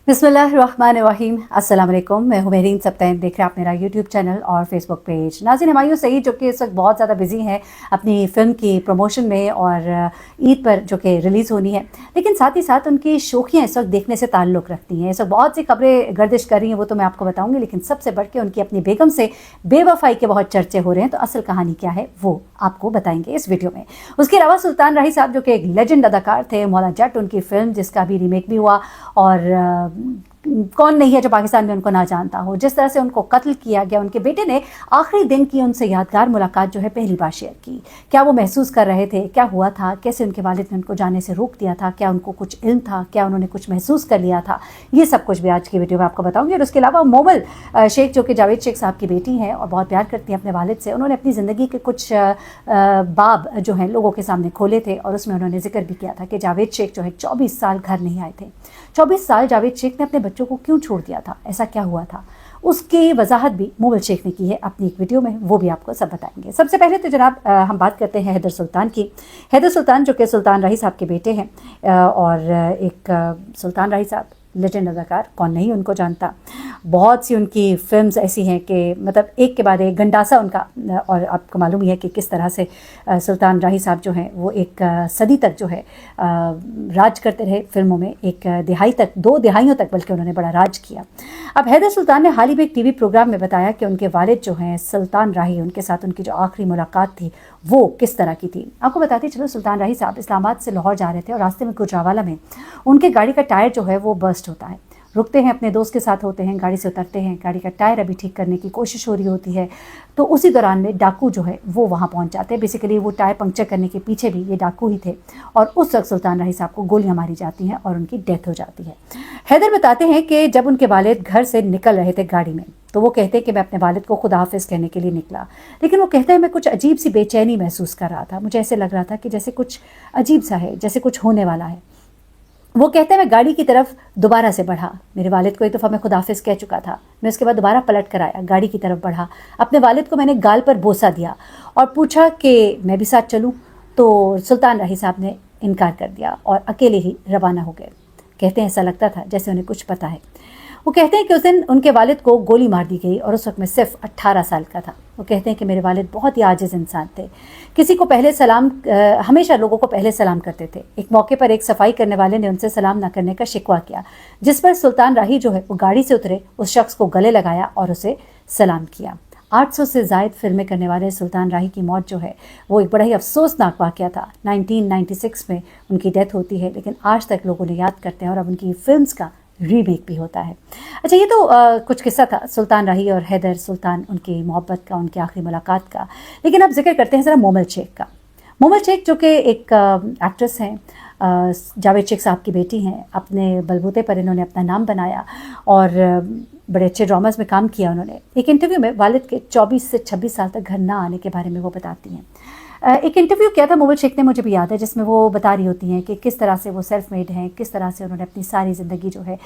बिस्मिल्लाहिर्रहमानिर्रहीम, अस्सलाम वालेकुम। मैं हूं मेहरीन सब्तैन, देख रहे हैं आप मेरा यूट्यूब चैनल और फेसबुक पेज। नाज़रीन हमायूं सईद जो कि इस वक्त बहुत ज़्यादा बिजी हैं अपनी फ़िल्म की प्रमोशन में और ईद पर जो कि रिलीज़ होनी है, लेकिन साथ ही साथ उनकी शोखियाँ इस वक्त देखने से ताल्लुक़ रखती हैं। इस वक्त बहुत सी खबरें गर्दिश कर रही हैं, वो तो मैं आपको बताऊँगी, लेकिन सबसे बढ़ के उनकी अपनी बेगम से बेवफाई के बहुत चर्चे हो रहे हैं। तो असल कहानी क्या है वो आपको बताएंगे इस वीडियो में। उसके अलावा सुल्तान राही साहब जो कि एक लेजेंड अदाकार थे, मौला जट उनकी फ़िल्म जिसका भी रीमेक भी हुआ, और कौन नहीं है जो पाकिस्तान में उनको ना जानता हो। जिस तरह से उनको कत्ल किया गया, उनके बेटे ने आखिरी दिन की उनसे यादगार मुलाकात जो है पहली बार शेयर की। क्या वो महसूस कर रहे थे, क्या हुआ था, कैसे उनके वालिद ने उनको जाने से रोक दिया था, क्या उनको कुछ इल्म था, क्या उन्होंने कुछ महसूस कर लिया था, ये सब कुछ भी आज की वीडियो में आपको बताऊंगी। और उसके अलावा मोमल शेख जो कि जावेद शेख साहब की बेटी हैं और बहुत प्यार करती हैं अपने वालिद से, उन्होंने अपनी ज़िंदगी के कुछ बाब जो हैं लोगों के सामने खोले थे और उसमें उन्होंने जिक्र भी किया था कि जावेद शेख जो है 24 साल घर नहीं आए थे। 24 साल जावेद शेख ने अपने बच्चों को क्यों छोड़ दिया था, ऐसा क्या हुआ था, उसकी वजाहत भी मोमल शेख ने की है अपनी एक वीडियो में, वो भी आपको सब बताएंगे। सबसे पहले तो जनाब हम बात करते हैं हैदर सुल्तान की। हैदर सुल्तान जो कि सुल्तान राही साहब के बेटे हैं, और एक सुल्तान राही साहब लेजेंड अदाकार, कौन नहीं उनको जानता। बहुत सी उनकी फिल्म्स ऐसी हैं कि मतलब एक के बाद एक गंडासा उनका, और आपको मालूम ही है कि किस तरह से सुल्तान राही साहब जो हैं वो एक सदी तक जो है राज करते रहे फिल्मों में, एक दिहाई तक, 2 दिहाइयों तक बल्कि उन्होंने बड़ा राज किया। अब हैदर सुल्तान ने हाल ही में एक टीवी प्रोग्राम में बताया कि उनके वालिद जो हैं सुल्तान राही, उनके साथ उनकी जो आखिरी मुलाकात थी वो किस तरह की थी। आपको बताते चलो, सुल्तान राही साहब इस्लामाबाद से लाहौर जा रहे थे और रास्ते में गुजरावाला में उनके गाड़ी का टायर जो है वो बर्स्ट होता है। रुकते हैं, अपने दोस्त के साथ होते हैं, गाड़ी से उतरते हैं, गाड़ी का टायर अभी ठीक करने की कोशिश हो रही होती है, तो उसी दौरान में डाकू जो है वो वहाँ पहुँच जाते हैं। बेसिकली वो टायर पंक्चर करने के पीछे भी ये डाकू ही थे, और उस वक्त सुल्तान राही साहब को गोलियाँ मारी जाती हैं और उनकी डेथ हो जाती है। हैदर बताते हैं कि जब उनके वालिद घर से निकल रहे थे गाड़ी में, तो वो कहते हैं कि मैं अपने वालिद को खुदा हाफिज़ कहने के लिए निकला, लेकिन वो कहते हैं मैं कुछ अजीब सी बेचैनी महसूस कर रहा था। मुझे ऐसे लग रहा था कि जैसे कुछ अजीब सा है, जैसे कुछ होने वाला है। वो कहते हैं मैं गाड़ी की तरफ दोबारा से बढ़ा, मेरे वालिद को एक दफ़ा मैं खुदाफिज़ कह चुका था, मैं उसके बाद दोबारा पलट कर आया, गाड़ी की तरफ बढ़ा, अपने वालिद को मैंने गाल पर बोसा दिया और पूछा कि मैं भी साथ चलूं, तो सुल्तान राही साहब ने इनकार कर दिया और अकेले ही रवाना हो गए। कहते हैं ऐसा लगता था जैसे उन्हें कुछ पता है। वो कहते हैं कि उस दिन उनके वालिद को गोली मार दी गई और उस वक्त मैं सिर्फ 18 साल का था। वो कहते हैं कि मेरे वालिद बहुत ही आजिज़ इंसान थे, किसी को पहले सलाम, हमेशा लोगों को पहले सलाम करते थे। एक मौके पर एक सफाई करने वाले ने उनसे सलाम ना करने का शिकवा किया, जिस पर सुल्तान राही जो है वो गाड़ी से उतरे, उस शख्स को गले लगाया और उसे सलाम किया। 800 से ज़ायद फिल्में करने वाले सुल्तान राही की मौत जो है वो एक बड़ा ही अफसोसनाक वाक़या था। 1996 में उनकी डेथ होती है, लेकिन आज तक लोगों ने याद करते हैं और अब उनकी फिल्म्स का रीमेक भी होता है। अच्छा, ये तो कुछ किस्सा था सुल्तान राही और हैदर सुल्तान, उनकी मोहब्बत का, उनकी आखिरी मुलाकात का। लेकिन अब जिक्र करते हैं ज़रा मोमल शेख का। मोमल शेख जो कि एक एक्ट्रेस हैं, जावेद शेख साहब की बेटी हैं, अपने बलबूते पर इन्होंने अपना नाम बनाया और बड़े अच्छे ड्रामास में काम किया उन्होंने। एक इंटरव्यू में वालिद के 24 से 26 साल तक घर ना आने के बारे में वो बताती हैं। एक इंटरव्यू किया था मोमल शेख ने, मुझे भी याद है, जिसमें वो बता रही होती हैं कि किस तरह से वो सेल्फ मेड हैं, किस तरह से उन्होंने अपनी सारी ज़िंदगी जो है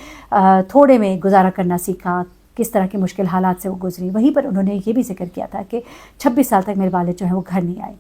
थोड़े में गुजारा करना सीखा, किस तरह के मुश्किल हालात से वो गुजरी। वहीं पर उन्होंने ये भी जिक्र किया था कि 26 साल तक मेरे वालिद जो है वो घर नहीं आए।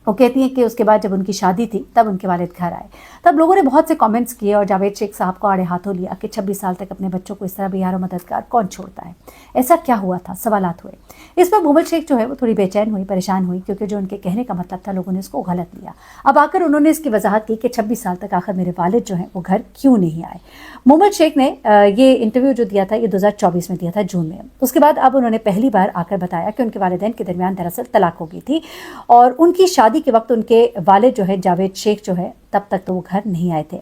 वो कहती हैं कि उसके बाद जब उनकी शादी थी तब उनके वालिद घर आए। तब लोगों ने बहुत से कमेंट्स किए और जावेद शेख साहब को आड़े हाथों लिया कि 26 साल तक अपने बच्चों को इस तरह बेयार और मददगार कौन छोड़ता है, ऐसा क्या हुआ था, सवालात हुए। इस पर मोमल शेख जो है वो थोड़ी बेचैन हुई, परेशान हुई, क्योंकि जो उनके कहने का मतलब था लोगों ने उसको गलत लिया। अब आकर उन्होंने इसकी वजाहत की कि 26 साल तक आखिर मेरे वालिद जो हैं वो घर क्यों नहीं आए। मोमल शेख ने ये इंटरव्यू जो दिया था ये 2024 में दिया था, जून में। उसके बाद अब उन्होंने पहली बार आकर बताया कि उनके वालिदैन के दरमियान दरअसल तलाक हो गई थी और उनकी शादी के वक्त उनके वालिद जो है जावेद शेख जो है तब तक तो वो घर नहीं आए थे।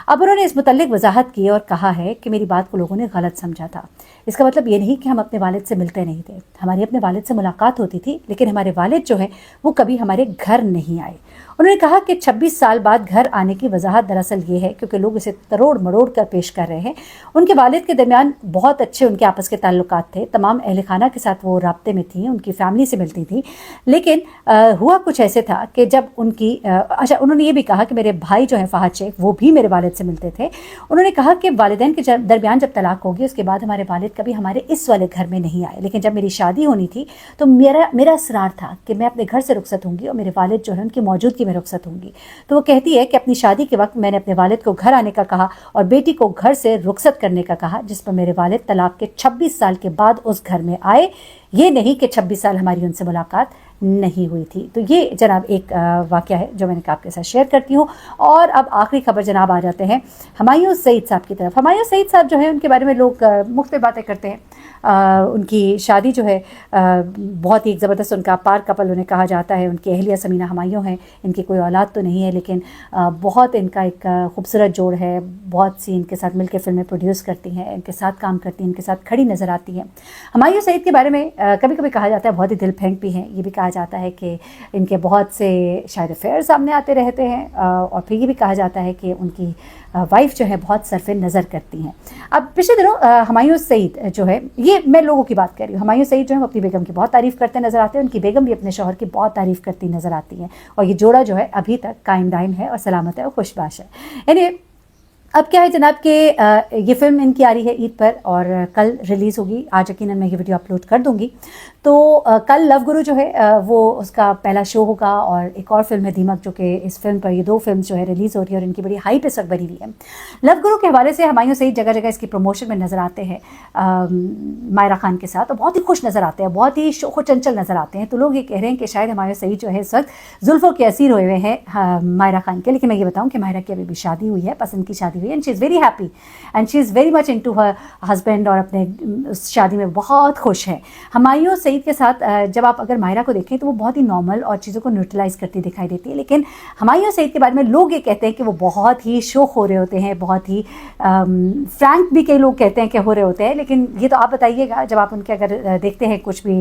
अब उन्होंने इस मुतल्लिक वजाहत की और कहा है कि मेरी बात को लोगों ने गलत समझा था। इसका मतलब ये नहीं कि हम अपने वालिद से मिलते नहीं थे, हमारी अपने वालिद से मुलाकात होती थी, लेकिन हमारे वालिद जो है वो कभी हमारे घर नहीं आए। उन्होंने कहा कि 26 साल बाद घर आने की वजाहत दरअसल ये है क्योंकि लोग इसे तरोड़ मरोड़ कर पेश कर रहे हैं। उनके वालिद के दरमियान बहुत अच्छे उनके आपस के ताल्लुकात थे, तमाम अहल खाना के साथ वो राब्ते में थी, उनकी फैमिली से मिलती थी, लेकिन हुआ कुछ ऐसे था कि जब उनकी अच्छा, उन्होंने ये भी कहा कि मेरे भाई जो है फहद शेख, वो भी मेरे वालिद से मिलते थे। उन्होंने कहा कि वालिदैन के दरमियान जब तलाक होगी उसके बाद हमारे वालिद कभी हमारे इस वाले घर में नहीं आए, लेकिन जब मेरी शादी होनी थी तो मेरा असरार था कि मैं अपने घर से रुखसत होंगी और मेरे वालिद जो है उनकी मौजूदगी में रुखसत होंगी। तो वो कहती है कि अपनी शादी के वक्त मैंने अपने वालिद को घर आने का कहा और बेटी को घर से रुखसत करने का कहा, जिस पर मेरे वालिद तलाक के 26 साल के बाद उस घर में आए, ये नहीं कि 26 साल हमारी उनसे मुलाकात नहीं हुई थी। तो ये जनाब एक वाक़या है जो मैंने कहा आपके साथ शेयर करती हूँ। और अब आखिरी खबर जनाब आ जाते हैं हुमायूं सईद साहब की तरफ। हुमायूं सईद साहब जो है उनके बारे में लोग मुख्तलिफ बातें करते हैं। उनकी शादी जो है बहुत ही एक ज़बरदस्त उनका पार कपल उन्हें कहा जाता है। उनकी अहलिया समीना हुमायूं हैं, इनकी कोई औलाद तो नहीं है लेकिन बहुत इनका एक खूबसूरत जोड़ है। बहुत सी इनके साथ मिलकर फिल्में प्रोड्यूस करती हैं, इनके साथ काम करती हैं, इनके साथ खड़ी नज़र आती हैं। हुमायूं सईद के बारे में कभी कभी कहा जाता है बहुत ही दिल फेंक भी हैं। ये भी कहा जाता है कि इनके बहुत से शायद अफेयर सामने आते रहते हैं और फिर ये भी कहा जाता है कि उनकी वाइफ जो है बहुत सरफ़े नज़र करती हैं। अब पिछले दिनों हुमायूं सईद जो है, ये मैं लोगों की बात कर रही हूँ, हुमायूं सईद जो है वो अपनी बेगम की बहुत तारीफ़ करते नज़र आते हैं। उनकी बेगम भी अपने शौहर की बहुत तारीफ़ करती नज़र आती हैं और ये जोड़ा जो है अभी तक कायम दायम है और सलामत है और खुशबाश है। यानी अब क्या है जनाब कि ये फ़िल्म इनकी आ रही है ईद पर और कल रिलीज़ होगी। आज यकीनन मैं ये वीडियो अपलोड कर दूंगी। तो कल लव गुरु जो है वो उसका पहला शो होगा और एक और फिल्म है दीमक, जो कि इस फिल्म पर ये दो फिल्म जो है रिलीज़ हो रही है और इनकी बड़ी हाइप इस वक्त बनी हुई है। लव गुरु के हवाले से हुमायूं सईद जगह जगह इसकी प्रमोशन में नज़र आते हैं मायरा खान के साथ और बहुत ही खुश नज़र आते हैं, बहुत ही शोखो चंचल नज़र आते हैं। तो लोग ये कह रहे हैं कि शायद हुमायूं सईद जो है इस वक्त जुल्फ़ों के असीर हुए हुए हैं मायरा खान के। लेकिन मैं ये बताऊँ कि मायरा की अभी भी शादी हुई है, पसंद की शादी हुई है and she is very happy and she is very much into her husband और अपने उस शादी में बहुत खुश है। हुमायूं सईद के साथ जब आप अगर मायरा को देखें तो वो बहुत ही नॉर्मल और चीज़ों को न्यूट्रलाइज करती दिखाई देती है, लेकिन हुमायूं सईद के बारे में लोग ये कहते हैं कि वो बहुत ही शो हो रहे होते हैं, बहुत ही फ्रैंक भी कई लोग कहते हैं कि हो रहे होते हैं। लेकिन ये तो आप बताइएगा जब आप उनके अगर देखते हैं कुछ भी,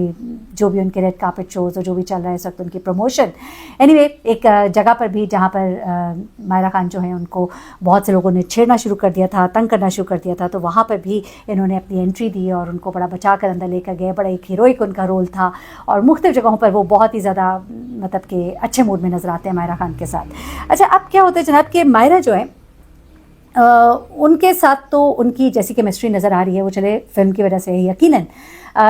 जो भी उनके रेड कार्पेट शोज़ और जो भी चल रहा है इस वक्त उनकी प्रमोशन। एनीवे एक जगह पर भी जहाँ पर मायरा खान जो है उनको बहुत से लोगों ने छेड़ना शुरू कर दिया था, तंग करना शुरू कर दिया था, तो वहाँ पर भी इन्होंने अपनी एंट्री दी और उनको बड़ा बचा कर अंदर लेकर गए। बड़ा एक हीरोइक उनका रोल था और मुख्तलिफ जगहों पर वो बहुत ही ज़्यादा मतलब कि अच्छे मूड में नज़र आते हैं मायरा खान के साथ। अच्छा, अब क्या होता है जनाब कि मायरा जो है उनके साथ तो उनकी जैसी केमिस्ट्री नज़र आ रही है, वो चले फिल्म की वजह से यकीनन,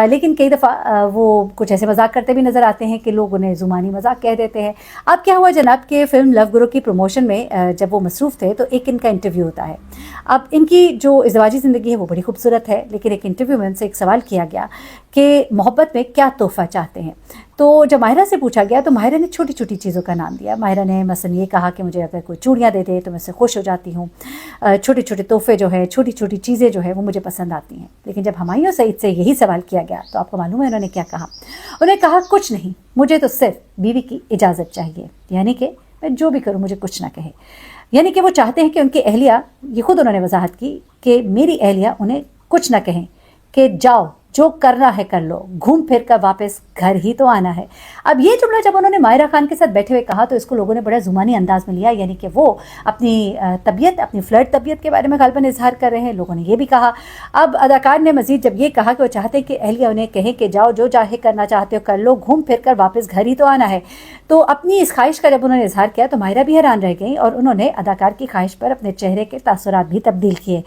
लेकिन कई दफ़ा वो कुछ ऐसे मजाक करते भी नज़र आते हैं कि लोग उन्हें ज़ुबानी मजाक कह देते हैं। अब क्या हुआ जनाब कि फ़िल्म लव गुरु की प्रमोशन में जब वो मसरूफ़ थे तो एक इनका इंटरव्यू होता है। अब इनकी जो इज़्वाजी ज़िंदगी है वो बड़ी खूबसूरत है, लेकिन एक इंटरव्यू में उनसे एक सवाल किया गया कि मोहब्बत में क्या तोहफ़ा चाहते हैं। तो जब माहिरा से पूछा गया तो माहिरा ने छोटी छोटी चीज़ों का नाम दिया। माहिरा ने मसलन ये कहा कि मुझे अगर कोई चूड़ियाँ दे दे तो मैं उससे खुश हो जाती हूँ, छोटे छोटे तोहफे जो है, छोटी छोटी चीज़ें जो है वो मुझे पसंद आती हैं। लेकिन जब हुमायूं सईद से यही सवाल किया गया तो आपको मालूम है उन्होंने क्या कहा? उन्होंने कहा कुछ नहीं, मुझे तो सिर्फ बीवी की इजाज़त चाहिए, यानी कि मैं जो भी करूँ मुझे कुछ ना कहे। यानी कि वो चाहते हैं कि उनकी अहलिया, ये खुद उन्होंने वजाहत की कि मेरी अहलिया उन्हें कुछ ना कहें कि जाओ जो करना है कर लो, घूम फिर कर वापस घर ही तो आना है। अब ये जुमला जब उन्होंने मायरा खान के साथ बैठे हुए कहा तो इसको लोगों ने बड़ा जुबानी अंदाज में लिया, यानी कि वो अपनी तबीयत, अपनी फ्लर्ट तबीयत के बारे में गालबन इजहार कर रहे हैं। लोगों ने ये भी कहा। अब अदाकार ने मजीद जब ये कहा कि वो चाहते हैं कि अहलिया उन्हें कहे कि जाओ जो चाहे करना चाहते हो कर लो, घूम फिर कर वापस घर ही तो आना है, तो अपनी इस ख्वाहिश का जब उन्होंने इजहार किया तो मायरा भी हैरान रह गई और उन्होंने अदाकार की ख्वाहिश पर अपने चेहरे के तासुरात भी तब्दील किए।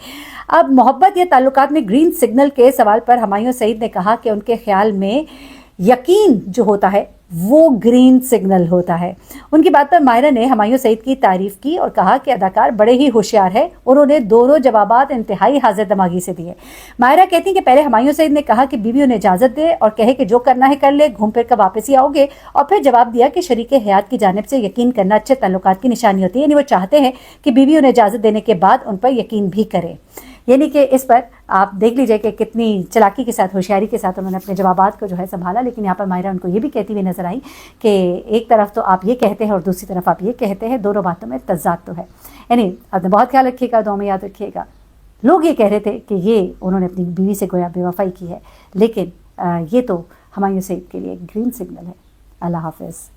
अब मोहब्बत या ताल्लुकात में ग्रीन सिग्नल के सवाल पर हुमायूं सईद ने कहा कि उनके ख्याल में यकीन जो होता है वो ग्रीन सिग्नल होता है। उनकी बात पर मायरा ने हुमायूं सईद की तारीफ की और कहा कि अदाकार बड़े ही होशियार है। उन्होंने दोनों जवाबात इंतहाई हाजिर दिमागी से दिए। मायरा कहती कि पहले हुमायूं सईद ने कहा कि बीवी उन्हें इजाज़त दे और कहे कि जो करना है कर ले, घूम फिर कर वापस ही आओगे, और फिर जवाब दिया कि शरीके हयात की जानिब से यकीन करना अच्छे ताल्लुकात की निशानी होती है, यानी वो चाहते हैं कि बीवी उन्हें इजाज़त देने के बाद उन पर यकीन भी करे। यानी कि इस पर आप देख लीजिए कि कितनी चालाकी के साथ, होशियारी के साथ उन्होंने अपने जवाबात को जो है संभाला। लेकिन यहाँ पर मायरा उनको ये भी कहती हुई नजर आई कि एक तरफ तो आप ये कहते हैं और दूसरी तरफ आप ये कहते हैं, दोनों बातों में तज़ाद तो है। यानी अपने बहुत ख्याल रखिएगा, दुआ में याद रखिएगा। लोग ये कह रहे थे कि ये उन्होंने अपनी बीवी से गोया बेवफाई की है, लेकिन ये तो हुमायूं सईद के लिए ग्रीन सिग्नल है। अल्लाह हाफ़िज़।